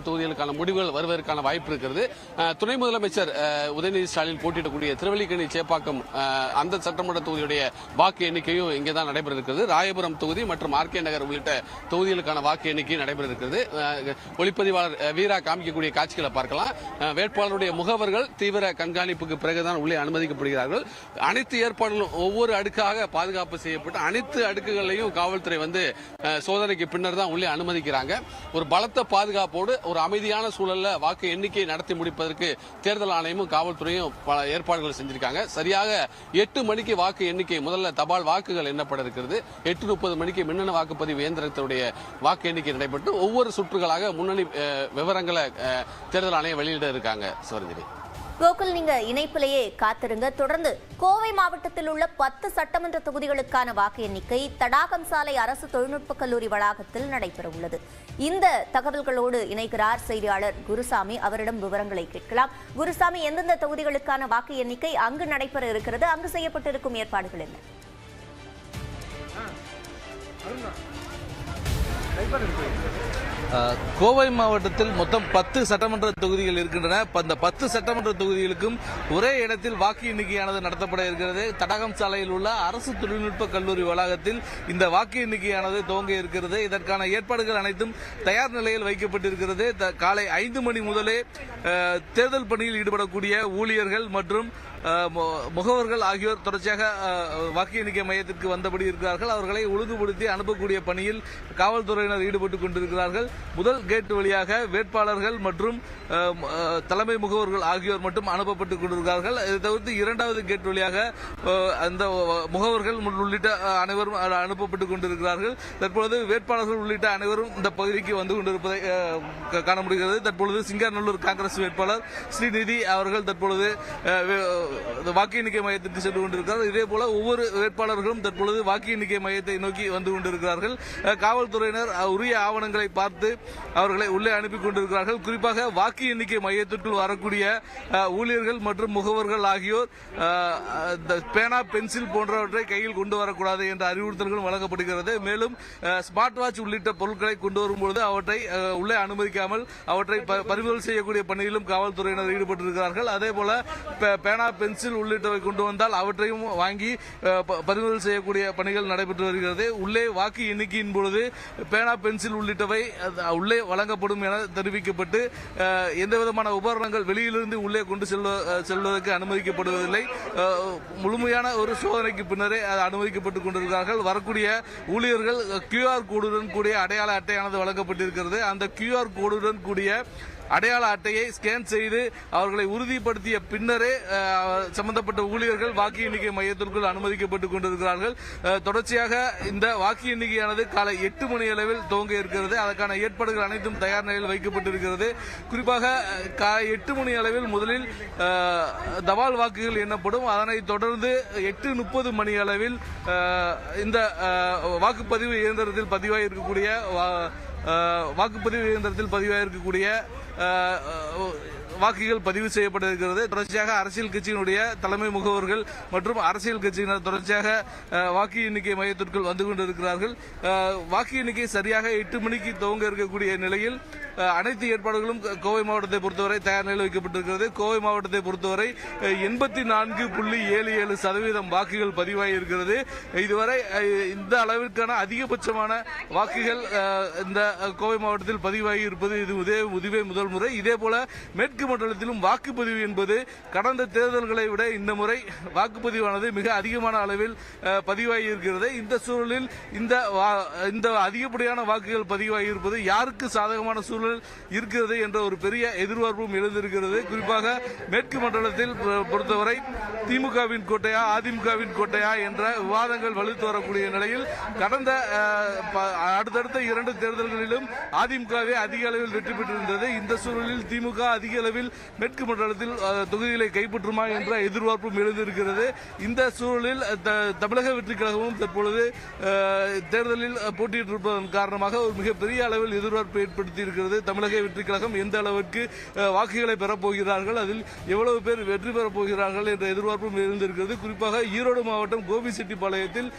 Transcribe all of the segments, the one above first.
தொகுதிகளுக்கான முடிவுகள் வருவதற்கான வாய்ப்பு இருக்கிறது. துணை முதலமைச்சர் உதயநிதி ஸ்டாலின் போட்டியிடக்கூடிய திருவல்லிக்கேணி சேப்பாக்கம் அந்த சட்டமன்ற தொகுதியுடைய வாக்கு எண்ணிக்கையும் இங்கேதான் நடைபெற இருக்கிறது. ராயபுரம் தொகுதி மற்றும் ஆர்கே நகர் உள்ளிட்ட தொகுதிகளுக்கான வாக்கு எண்ணிக்கை நடைபெற இருக்கிறது. ஒளிப்பதிவாளர் வீரா காமிக்கக்கூடிய காட்சிகளை பார்க்கலாம். வேட்பாளருடைய முகவர்கள் தீவிர கண்காணிப்புக்கு பிறகுதான் உள்ளே அனுமதிக்கப்படுகிறார்கள். அனைத்து ஏற்பாடுகளும் ஒவ்வொரு அடுக்காக பாதுகாப்பு செய்யப்பட்டு அனைத்து அடுக்குகளையும் காவல்துறை சோதனைக்கு பின்னர் தான் உள்ளே அனுமதிக்கிறாங்க. ஒரு பலத்த பாதுகாப்போடு ஒரு அமைதியான சூழல்ல வாக்கு எண்ணிக்கையை நடத்தி முடிப்பதற்கு தேர்தல் ஆணையமும் காவல்துறையும் பல ஏற்பாடுகள் செஞ்சிருக்காங்க. சரியாக 8 மணிக்கு வாக்கு எண்ணிக்கை முதல்ல தபால் வாக்குகள் எண்ணப்பட இருக்கிறது. 8:30 மணிக்கு மின்னணு வாக்குப்பதிவு இயந்திரத்துடைய வாக்கு எண்ணிக்கை நடைபெற்று ஒவ்வொரு சுற்றுகளாக முன்னணி விவரங்களை தேர்தல் ஆணையம் வெளியிட இருக்காங்க. சிவரஞ்சனி கோகுல், நீங்க இணைப்பிலேயே காத்திருங்க. தொடர்ந்து கோவை மாவட்டத்தில் உள்ள 10 சட்டமன்ற தொகுதிகளுக்கான வாக்கு எண்ணிக்கை தடாகம் சாலை அரசு தொழில்நுட்ப கல்லூரி வளாகத்தில் நடைபெற உள்ளது. இந்த தகவல்களோடு இணைக்கிறார் செய்தியாளர் குருசாமி. அவரிடம் விவரங்களை கேட்கலாம். குருசாமி, எந்தெந்த தொகுதிகளுக்கான வாக்கு எண்ணிக்கை அங்கு நடைபெற இருக்கிறது? அங்கு செய்யப்பட்டிருக்கும் ஏற்பாடுகள் என்ன? கோவை மாவட்டத்தில் மொத்தம் 10 சட்டமன்ற தொகுதிகள் இருக்கின்றன. அந்த 10 சட்டமன்ற தொகுதிகளுக்கும் ஒரே இடத்தில் வாக்கு எண்ணிக்கையானது நடத்தப்பட இருக்கிறது. தடாகம் சாலையில் உள்ள அரசு தொழில்நுட்ப கல்லூரி வளாகத்தில் இந்த வாக்கு எண்ணிக்கையானது துவங்க இருக்கிறது. இதற்கான ஏற்பாடுகள் அனைத்தும் தயார் நிலையில் வைக்கப்பட்டிருக்கிறது. காலை 5 மணி முதலே தேர்தல் பணியில் ஈடுபடக்கூடிய ஊழியர்கள் மற்றும் முகவர்கள் ஆகியோர் தொடர்ச்சியாக வாக்கு எண்ணிக்கை மையத்திற்கு வந்தபடி இருக்கிறார்கள். அவர்களை ஒழுங்குபடுத்தி அனுப்பக்கூடிய பணியில் காவல்துறையினர் ஈடுபட்டுக் கொண்டிருக்கிறார்கள். முதல் கேட் வழியாக வேட்பாளர்கள் மற்றும் தலைமை முகவர்கள் ஆகியோர் மட்டும் அனுப்பப்பட்டுக் கொண்டிருக்கிறார்கள். இதை தவிர்த்து 2வது கேட் வழியாக அந்த முகவர்கள் உள்ளிட்ட அனைவரும் அனுப்பப்பட்டுக் கொண்டிருக்கிறார்கள். தற்பொழுது வேட்பாளர்கள் உள்ளிட்ட அனைவரும் இந்த பகுதிக்கு வந்து கொண்டிருப்பதை காண முடிகிறது. தற்பொழுது சிங்காநல்லூர் காங்கிரஸ் வேட்பாளர் ஸ்ரீநிதி அவர்கள் தற்பொழுது வாக்கு எண்ணிக்கை மையத்திற்கு சென்று கொண்டிருக்கிறார்கள். இதே போல ஒவ்வொரு வேட்பாளர்களும் தற்பொழுது வாக்கு எண்ணிக்கை மையத்தை நோக்கி வந்து கொண்டிருக்கிறார்கள். காவல்துறையினர் உரிய ஆவணங்களை பார்த்து அவர்களை உள்ளே அனுப்பி கொண்டிருக்கிறார்கள். குறிப்பாக வாக்கு எண்ணிக்கை மையத்திற்குள் வரக்கூடிய ஊழியர்கள் மற்றும் முகவர்கள் ஆகியோர் பேனா, பென்சில் போன்றவற்றை கையில் கொண்டு வரக்கூடாது என்ற அறிவுறுத்தல்களும் வழங்கப்படுகிறது. மேலும் ஸ்மார்ட் வாட்ச் உள்ளிட்ட பொருட்களை கொண்டு வரும்பொழுது அவற்றை உள்ளே அனுமதிக்காமல் அவற்றை பறிமுதல் செய்யக்கூடிய பணியிலும் காவல்துறையினர் ஈடுபட்டிருக்கிறார்கள். அதே போல பேனா, பென்சில் உள்ளிட்டவை கொண்டு வந்தால் அவற்றையும் வாங்கி பறிமுதல் செய்யக்கூடிய பணிகள் நடைபெற்று வருகிறது. உள்ளே வாக்கு எண்ணிக்கையின் பொழுது பேனா, பென்சில் உள்ளிட்டவை உள்ளே வழங்கப்படும் என தெரிவிக்கப்பட்டு எந்தவிதமான உபகரணங்கள் வெளியிலிருந்து உள்ளே கொண்டு செல்வதற்கு அனுமதிக்கப்படுவதில்லை. முழுமையான ஒரு சோதனைக்கு பின்னரே அனுமதிக்கப்பட்டுக் கொண்டிருக்கிறார்கள். வரக்கூடிய ஊழியர்கள் QR கோடுடன் கூடிய அடையாள அட்டையானது வழங்கப்பட்டிருக்கிறது. அந்த QR கோடுடன் கூடிய அடையாள அட்டையை ஸ்கேன் செய்து அவர்களை உறுதிப்படுத்திய பின்னரே சம்பந்தப்பட்ட ஊழியர்கள் வாக்கு எண்ணிக்கை மையத்திற்குள் அனுமதிக்கப்பட்டுக் கொண்டிருக்கிறார்கள். தொடர்ச்சியாக இந்த வாக்கு எண்ணிக்கையானது காலை 8 மணி அளவில் துவங்க இருக்கிறது. அதற்கான ஏற்பாடுகள் அனைத்தும் தயார் நிலையில் வைக்கப்பட்டிருக்கிறது. குறிப்பாக காலை 8 மணி அளவில் முதலில் தபால் வாக்குகள் எண்ணப்படும். அதனைத் தொடர்ந்து 8:30 மணி அளவில் இந்த வாக்குப்பதிவு இயந்திரத்தில் பதிவாகியிருக்கக்கூடிய வாக்குகள் பதிவு செய்யப்பட்டிருக்கிறது. தொடர்ச்சியாக அரசியல் கட்சியினுடைய தலைமை முகவர்கள் மற்றும் அரசியல் கட்சியினர் தொடர்ச்சியாக வாக்கு எண்ணிக்கை மையத்திற்குள் வந்து கொண்டிருக்கிறார்கள். வாக்கு எண்ணிக்கை சரியாக 8 மணிக்கு துவங்க இருக்கக்கூடிய நிலையில் அனைத்து ஏற்பாடுகளும் கோவை மாவட்டத்தை பொறுத்தவரை தயார் நிலையில் வைக்கப்பட்டிருக்கிறது. கோவை மாவட்டத்தை பொறுத்தவரை 84.77% வாக்குகள் பதிவாகி இருக்கிறது. இதுவரை இந்த அளவிற்கான அதிகபட்சமான வாக்குகள் இந்த கோவை மாவட்டத்தில் பதிவாகி இருப்பது இதுவே முதல் முறை. இதே போல மேற்கு மண்டலத்திலும் வாக்குப்பதிவு என்பது கடந்த தேர்தல்களை விட இந்த முறை வாக்குப்பதிவானது மிக அதிகமான அளவில் பதிவாகி இருக்கிறது. இந்த சூழலில் இந்த அதிகப்படியான வாக்குகள் பதிவாகி இருப்பது யாருக்கு சாதகமான சூழல் இருக்கிறது என்ற ஒரு பெரிய எதிர்பார்ப்பும் எழுந்திருக்கிறது. குறிப்பாக மேற்கு மண்டலத்தில் பொறுத்தவரை திமுகவின் கோட்டையா அதிமுகவின் கோட்டையா என்ற விவாதங்கள் வலுத்து வரக்கூடிய நிலையில் கடந்த அடுத்தடுத்த 2 தேர்தல்களிலும் அதிமுகவே அதிக அளவில் வெற்றி பெற்றிருந்தது. இந்த சூழலில் திமுக அதிக அளவில் மேற்கு மண்டலத்தில் தொகுதிகளை கைப்பற்றுமா என்ற எதிர்பார்ப்பும் எழுந்திருக்கிறது. இந்த சூழலில் தமிழக வெற்றி கழகமும் தற்பொழுது தேர்தலில் போட்டியிட்டிருப்பதன் காரணமாக ஒரு மிகப்பெரிய அளவில் எதிர்பார்ப்பு ஏற்படுத்தி இருக்கிறது. இருக்கிறது. தமிழக வெற்றி கழகம் எந்த அளவுக்கு வாக்குகளை பெறப்போகிறார்கள், அதில் எவ்வளவு பேர் வெற்றி பெறப் போகிறார்கள் என்ற எதிர்பார்ப்பும் இருந்திருக்கிறது. குறிப்பாக ஈரோடு மாவட்டம் கோபிச்செட்டிப்பாளையத்தில்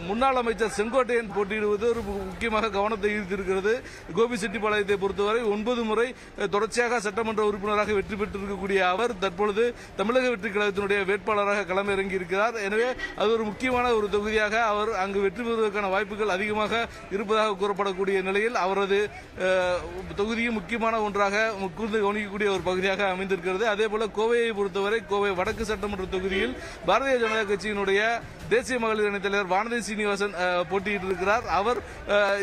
முன்னாள் அமைச்சர் செங்கோட்டையன் போட்டியிடுவது ஒரு முக்கியமாக கவனத்தை ஈர்த்திருக்கிறது. கோபிச்செட்டிப்பாளையத்தை பொறுத்தவரை 9 முறை தொடர்ச்சியாக சட்டமன்ற உறுப்பினராக வெற்றி பெற்றிருக்கக்கூடிய அவர் தற்பொழுது தமிழக வெற்றி கழகத்தினுடைய வேட்பாளராக களமிறங்கி இருக்கிறார். எனவே அது ஒரு முக்கியமான ஒரு தொகுதியாக அவர் அங்கு வெற்றி பெறுவதற்கான வாய்ப்புகள் அதிகமாக இருப்பதாக கூறப்படக்கூடிய நிலையில் அவரது தொகுதியும் முக்கியமான ஒன்றாக முக்கூர்ந்து கவனிக்கக்கூடிய ஒரு பகுதியாக அமைந்திருக்கிறது. அதே போல கோவையை பொறுத்தவரை கோவை வடக்கு சட்டமன்ற தொகுதியில் பாரதிய ஜனதா கட்சியினுடைய தேசிய மகளிர் அணித் தலைவர் வானதி சீனிவாசன் போட்டியிட்டிருக்கிறார். அவர்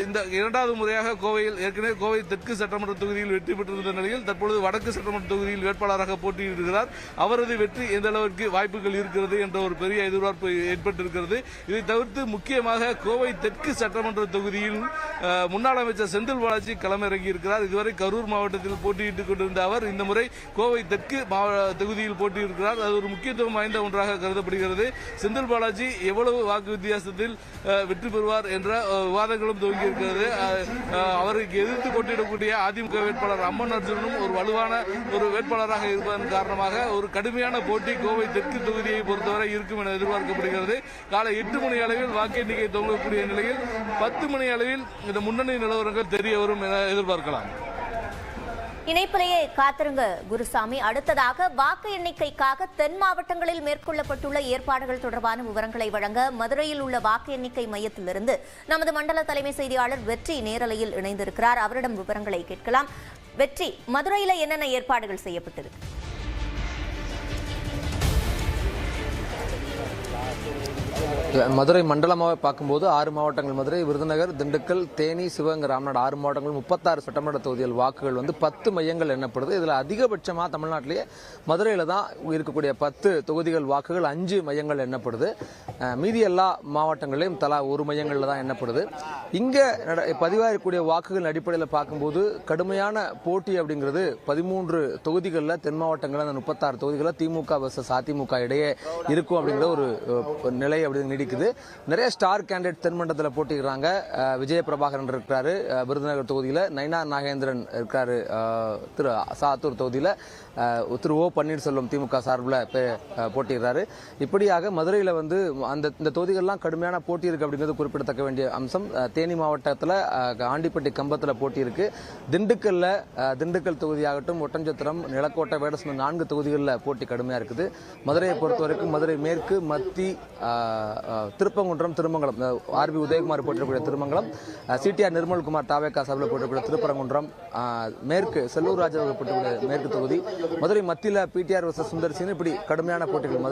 இந்த 2வது முறையாக கோவையில் ஏற்கனவே கோவை தெற்கு சட்டமன்ற தொகுதியில் வெற்றி பெற்றிருந்த நிலையில் தற்பொழுது வடக்கு சட்டமன்ற தொகுதியில் வேட்பாளராக போட்டியிடுகிறார். அவரது வெற்றி எந்த அளவிற்கு வாய்ப்புகள் இருக்கிறது என்ற ஒரு பெரிய எதிர்பார்ப்பு ஏற்பட்டிருக்கிறது. இதை தவிர்த்து முக்கியமாக கோவை தெற்கு சட்டமன்ற தொகுதியில் முன்னாள் அமைச்சர் செந்தில் பாலாஜி களமிறங்கி இருக்கிறார். இதுவரை கரூர் மாவட்டத்தில் போட்டியிட்டுக் கொண்டிருந்த அவர் இந்த முறை கோவை தெற்கு தொகுதியில் போட்டியிடுகிறார். அது ஒரு முக்கியத்துவம் வாய்ந்த ஒன்றாக கருதப்படுகிறது. செந்தில் பாலாஜி எவ்வளவு வாக்கு வித்தியாசத்தில் வெற்றி பெறுவார் என்ற விவாதங்களும் துவங்கியிருக்கிறது. அவருக்கு எதிர்த்து போட்டியிடக்கூடிய அதிமுக வேட்பாளர் அம்மன் அர்ஜுனனும் ஒரு வலுவான ஒரு வேட்பாளராக இருப்பதன் காரணமாக ஒரு கடுமையான போட்டி கோவை தெற்கு தொகுதியை பொறுத்தவரை இருக்கும் என எதிர்பார்க்கப்படுகிறது. காலை 8 மணி அளவில் வாக்கு எண்ணிக்கை துவங்கக்கூடிய நிலையில் 10 மணி அளவில் இந்த முன்னணி நிலவரங்கள் தெரிய வரும் என எதிர்பார்க்கலாம். இணைப்பிலேயே காத்திருங்க குருசாமி. அடுத்ததாக வாக்கு எண்ணிக்கைக்காக தென் மாவட்டங்களில் மேற்கொள்ளப்பட்டுள்ள ஏற்பாடுகள் தொடர்பான விவரங்களை வழங்க மதுரையில் உள்ள வாக்கு எண்ணிக்கை மையத்திலிருந்து நமது மண்டல தலைமை செய்தியாளர் வெற்றி நேரலையில் இணைந்திருக்கிறார். அவரிடம் விவரங்களை கேட்கலாம். வெற்றி, மதுரையில என்னென்ன ஏற்பாடுகள் செய்யப்பட்டது? மதுரை மண்டலமாக பார்க்கும்போது 6 மாவட்டங்கள் மதுரை, விருதுநகர், திண்டுக்கல், தேனி, சிவகங்கை, ராமநாடு 6 மாவட்டங்கள் 36 சட்டமன்ற தொகுதிகள் வாக்குகள் 10 மையங்கள் எண்ணப்படுது. இதில் அதிகபட்சமாக தமிழ்நாட்டிலேயே மதுரையில் தான் இருக்கக்கூடிய 10 தொகுதிகள் வாக்குகள் 5 மையங்கள் எண்ணப்படுது. மீதி எல்லா மாவட்டங்களிலும் தலா 1 மையங்களில் தான் எண்ணப்படுது. இங்கே பதிவாகக்கூடிய வாக்குகள் அடிப்படையில் பார்க்கும்போது கடுமையான போட்டி அப்படிங்கிறது 13 தொகுதிகளில் தென் மாவட்டங்களில் அந்த 36 தொகுதிகளில் திமுக வர்சஸ் அதிமுக இடையே இருக்கும் அப்படிங்கிற ஒரு நிலை அப்படி நீடிக்குது. நிறைய ஸ்டார் கேண்டிடேட் தென்மண்டலத்தில் போட்டிக்கிறாங்க. விஜய பிரபாகரன் இருக்கிறாரு விருதுநகர் தொகுதியில், நயினார் நாகேந்திரன் இருக்காரு சாத்தூர் தொகுதியில், திரு ஓ பன்னீர்செல்வம் திமுக சார்பில் போட்டிடுறாரு. இப்படியாக மதுரையில் இந்த தொகுதிகள்லாம் கடுமையான போட்டி இருக்கு அப்படிங்கிறது குறிப்பிடத்தக்க வேண்டிய அம்சம். தேனி மாவட்டத்தில் ஆண்டிப்பட்டி கம்பத்தில் போட்டி இருக்கு. திண்டுக்கல் தொகுதியாகட்டும், ஒட்டஞ்சத்திரம், நிலக்கோட்டை, வேடசந்தூர் 4 தொகுதிகளில் போட்டி கடுமையாக இருக்குது. மதுரையை பொறுத்த வரைக்கும் மதுரை மேற்கு, மத்தி, திருப்பங்குன்றம், திருமங்கலம், ஆர்பி உதயகுமார் போட்டிருக்கக்கூடிய திருமங்கலம், சிடிஆர் நிர்மல்குமார் தாவேகா சார்பில் போட்டிருக்கக்கூடிய திருப்பரங்குன்றம், மேற்கு செல்லூர் ராஜா போட்டிருக்கக்கூடிய மேற்கு தொகுதி, மதுரை மத்தியில் பிடிஆர் வர்சஸ் சுந்தர் சிங், இப்படி கடுமையான போட்டிகள் மதுரை